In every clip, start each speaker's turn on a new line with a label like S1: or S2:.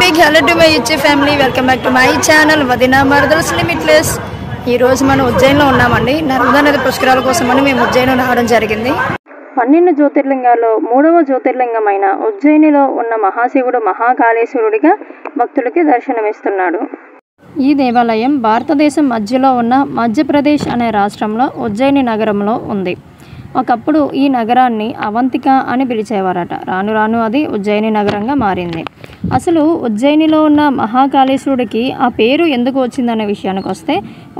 S1: Big hello to my YouTube family, welcome back to my channel వదినా మరదల్స్ limitless. ఈ రోజు మనం ఉజ్జయిన్లో ఉన్నామండి. నర్మదా నది పుష్కరాల కోసమని మేము ఉజ్జయిన్ రావడం జరిగింది. 12 జ్యోతిర్లింగాల్లో 3వ జ్యోతిర్లింగమైన ఉజ్జయినిలో ఉన్న మహాశివుడు మహాకాళేశ్వరుడిగా భక్తులకి దర్శనమిస్తున్నాడు. ఈ దేవాలయం భారతదేశం మధ్యలో ఉన్న మధ్యప్రదేశ్ అనే రాష్ట్రంలో ఉజ్జయిని నగరంలో ఉంది. ఒకప్పుడు ఈ నగరాన్ని అవంతిక అని పిలిచేవారట. రాను రాను అది ఉజ్జయిని నగరంగా మారింది. అసలు ఉజ్జయినిలో ఉన్న మహాకాళేశ్వరుడికి ఆ పేరు ఎందుకు వచ్చిందనే విషయానికి వస్తే,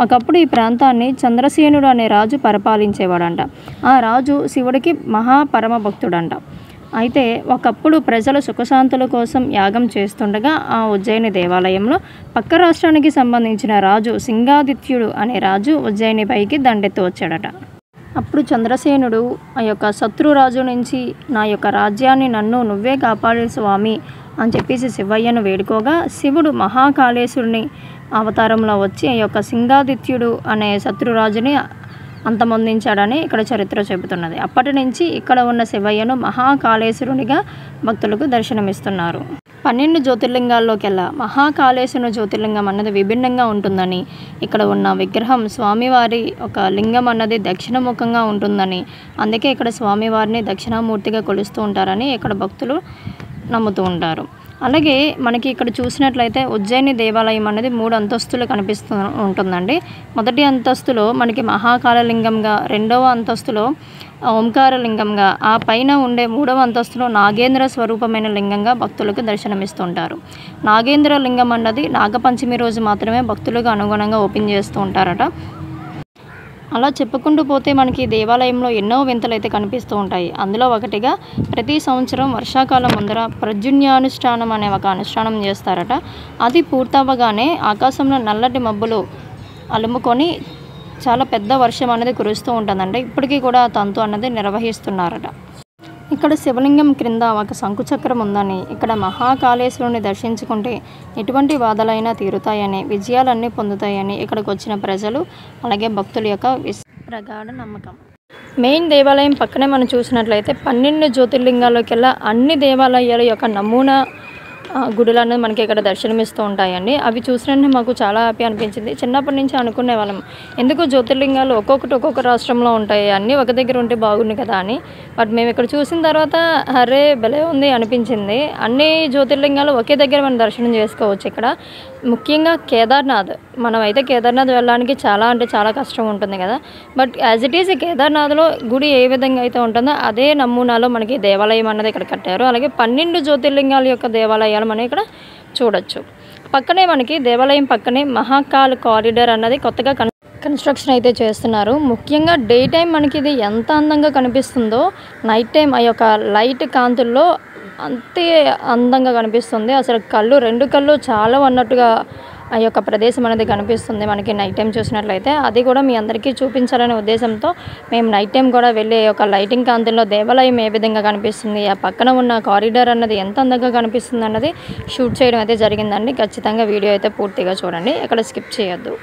S1: ఒకప్పుడు ఈ ప్రాంతాన్ని చంద్రసేనుడు అనే రాజు పరిపాలించేవాడంట. ఆ రాజు శివుడికి మహాపరమ భక్తుడంట. అయితే ఒకప్పుడు ప్రజల సుఖశాంతుల కోసం యాగం చేస్తుండగా ఆ ఉజ్జయిని దేవాలయంలో పక్క రాష్ట్రానికి సంబంధించిన రాజు సింగాదిత్యుడు అనే రాజు ఉజ్జయినిపైకి దండెత్తి వచ్చాడట. అప్పుడు చంద్రసేనుడు ఆ యొక్క శత్రురాజు నుంచి నా యొక్క రాజ్యాన్ని నన్ను నువ్వే కాపాడే స్వామి అని చెప్పేసి శివయ్యను వేడుకోగా, శివుడు మహాకాళేశ్వరుని అవతారంలో వచ్చి ఆ యొక్క సింగాదిత్యుడు అనే శత్రురాజుని అంతమొందించాడని ఇక్కడ చరిత్ర చెబుతున్నది. అప్పటి నుంచి ఇక్కడ ఉన్న శివయ్యను మహాకాళేశ్వరునిగా భక్తులకు దర్శనమిస్తున్నారు. 12 జ్యోతిర్లింగాల్లోకెల్లా మహాకాళేశ్వరుని జ్యోతిర్లింగం అన్నది విభిన్నంగా ఉంటుందని, ఇక్కడ ఉన్న విగ్రహం స్వామివారి ఒక లింగం అన్నది దక్షిణముఖంగా ఉంటుందని, అందుకే ఇక్కడ స్వామివారిని దక్షిణామూర్తిగా కొలుస్తూ ఉంటారని ఇక్కడ భక్తులు నమ్ముతూ ఉంటారు. అలాగే మనకి ఇక్కడ చూసినట్లయితే ఉజ్జయిని దేవాలయం అనేది 3 అంతస్తులు కనిపిస్తూ ఉంటుందండి. మొదటి అంతస్తులో మనకి మహాకాళలింగంగా, రెండవ అంతస్తులో ఓంకారలింగంగా, ఆ పైన ఉండే 3వ అంతస్తులో నాగేంద్ర స్వరూపమైన లింగంగా భక్తులకు దర్శనమిస్తుంటారు. నాగేంద్ర లింగం అన్నది నాగపంచమి రోజు మాత్రమే భక్తులకు అనుగుణంగా ఓపెన్ చేస్తూ ఉంటారట. అలా చెప్పుకుంటూ పోతే మనకి దేవాలయంలో ఎన్నో వింతలు అయితే కనిపిస్తూ ఉంటాయి. అందులో ఒకటిగా ప్రతి సంవత్సరం వర్షాకాలం ముందర ప్రజున్యానుష్ఠానం అనే ఒక అనుష్ఠానం చేస్తారట. అది పూర్తవ్వగానే ఆకాశంలో నల్లటి మబ్బులు అలుముకొని చాలా పెద్ద వర్షం అనేది కురుస్తూ ఉంటుందంట. ఇప్పటికీ కూడా ఆ తంతు అన్నది నిర్వహిస్తున్నారట. ఇక్కడ శివలింగం క్రింద ఒక శంకుచక్రం ఉందని, ఇక్కడ మహాకాళేశ్వరుని దర్శించుకుంటే ఎటువంటి బాధలైనా తీరుతాయని, విజయాలన్నీ పొందుతాయని ఇక్కడికి వచ్చిన ప్రజలు అలాగే భక్తుల యొక్క ప్రగాఢ నమ్మకం. మెయిన్ దేవాలయం పక్కనే మనం చూసినట్లయితే 12 జ్యోతిర్లింగాల్లోకెల్లా అన్ని దేవాలయాల యొక్క నమూనా గుడులు అనేది మనకి ఇక్కడ దర్శనమిస్తూ ఉంటాయండి. అవి చూసినట్టు మాకు చాలా హ్యాపీ అనిపించింది. చిన్నప్పటి నుంచి అనుకునే వాళ్ళం, ఎందుకు జ్యోతిర్లింగాలు ఒక్కొక్కటి ఒక్కొక్క రాష్ట్రంలో ఉంటాయి, అన్నీ ఒక దగ్గర ఉంటే బాగుంది కదా అని. బట్ మేము ఇక్కడ చూసిన తర్వాత అరే భలే ఉంది అనిపించింది. అన్ని జ్యోతిర్లింగాలు ఒకే దగ్గర మనం దర్శనం చేసుకోవచ్చు. ఇక్కడ ముఖ్యంగా కేదార్నాథ్, మనం అయితే కేదార్నాథ్ వెళ్ళడానికి చాలా అంటే చాలా కష్టం ఉంటుంది కదా. బట్ యాజ్ ఇట్ ఈజ్ కేదార్నాథ్లో గుడి ఏ విధంగా అయితే ఉంటుందో అదే నమూనాలో మనకి దేవాలయం అన్నది ఇక్కడ కట్టారు. అలాగే 12 జ్యోతిర్లింగాల యొక్క దేవాలయాలు మనం ఇక్కడ చూడొచ్చు. పక్కనే మనకి దేవాలయం పక్కనే మహాకాల్ కారిడార్ అన్నది కొత్తగా కన్స్ట్రక్షన్ అయితే చేస్తున్నారు. ముఖ్యంగా డే టైం మనకి ఇది ఎంత అందంగా కనిపిస్తుందో, నైట్ టైం ఆ యొక్క లైట్ కాంతుల్లో అంతే అందంగా కనిపిస్తుంది. అసలు రెండు కళ్ళు చాలా అన్నట్టుగా ఆ యొక్క ప్రదేశం అనేది కనిపిస్తుంది మనకి నైట్ టైం చూసినట్లయితే. అది కూడా మీ అందరికీ చూపించాలనే ఉద్దేశంతో మేము నైట్ టైం కూడా వెళ్ళి ఒక లైటింగ్ కాంతుల్లో దేవాలయం ఏ విధంగా కనిపిస్తుంది, ఆ పక్కన ఉన్న కారిడార్ అన్నది ఎంత అందంగా కనిపిస్తుంది అన్నది షూట్ చేయడం అయితే జరిగిందండి. ఖచ్చితంగా వీడియో అయితే పూర్తిగా చూడండి, ఎక్కడ స్కిప్ చేయొద్దు.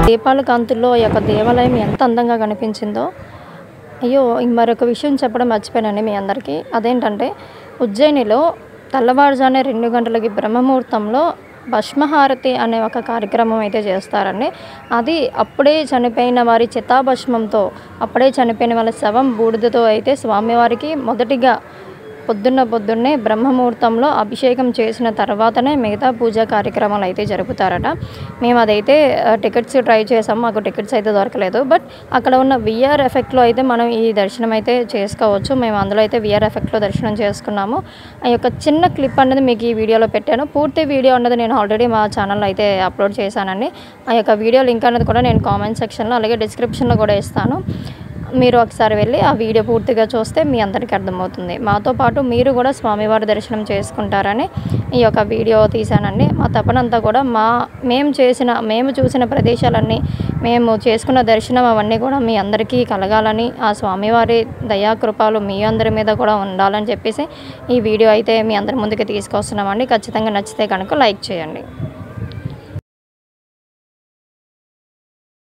S1: దీపాల కాంతుల్లో ఈ యొక్క దేవాలయం ఎంత అందంగా కనిపించిందో. అయ్యో, మరొక విషయం చెప్పడం మర్చిపోయానండి మీ అందరికీ. అదేంటంటే ఉజ్జయినిలో తెల్లవారుజామున 2 గంటలకి బ్రహ్మముహూర్తంలో భస్మహారతి అనే ఒక కార్యక్రమం అయితే చేస్తారండి. అది అప్పుడే చనిపోయిన వారి చితాభస్మంతో, అప్పుడే చనిపోయిన వాళ్ళ శవం బూడిదతో అయితే స్వామివారికి మొదటిగా పొద్దున్నే బ్రహ్మముహూర్తంలో అభిషేకం చేసిన తర్వాతనే మిగతా పూజా కార్యక్రమాలు అయితే జరుపుతారట. మేము అదైతే టికెట్స్ ట్రై చేసాము, మాకు టికెట్స్ అయితే దొరకలేదు. బట్ అక్కడ ఉన్న విఆర్ ఎఫెక్ట్లో అయితే మనం ఈ దర్శనం అయితే చేసుకోవచ్చు. మేము అందులో అయితే విఆర్ ఎఫెక్ట్లో దర్శనం చేసుకున్నాము. ఆ యొక్క చిన్న క్లిప్ అనేది మీకు ఈ వీడియోలో పెట్టాను. పూర్తి వీడియో అన్నది నేను ఆల్రెడీ మా ఛానల్లో అయితే అప్లోడ్ చేశానండి. ఆ యొక్క వీడియో లింక్ అనేది కూడా నేను కామెంట్ సెక్షన్లో అలాగే డిస్క్రిప్షన్లో కూడా ఇస్తాను. మీరు ఒకసారి వెళ్ళి ఆ వీడియో పూర్తిగా చూస్తే మీ అందరికీ అర్థమవుతుంది. మాతో పాటు మీరు కూడా స్వామివారి దర్శనం చేసుకుంటారని ఈ యొక్క వీడియో తీశానండి. మా తపనంతా కూడా మేము చూసిన ప్రదేశాలన్నీ, మేము చేసుకున్న దర్శనం అవన్నీ కూడా మీ అందరికీ కలగాలని, ఆ స్వామివారి దయాకృపాలు మీ అందరి మీద కూడా ఉండాలని చెప్పేసి ఈ వీడియో అయితే మీ అందరి ముందుకు తీసుకొస్తున్నామండి. ఖచ్చితంగా నచ్చితే కనుక లైక్ చేయండి.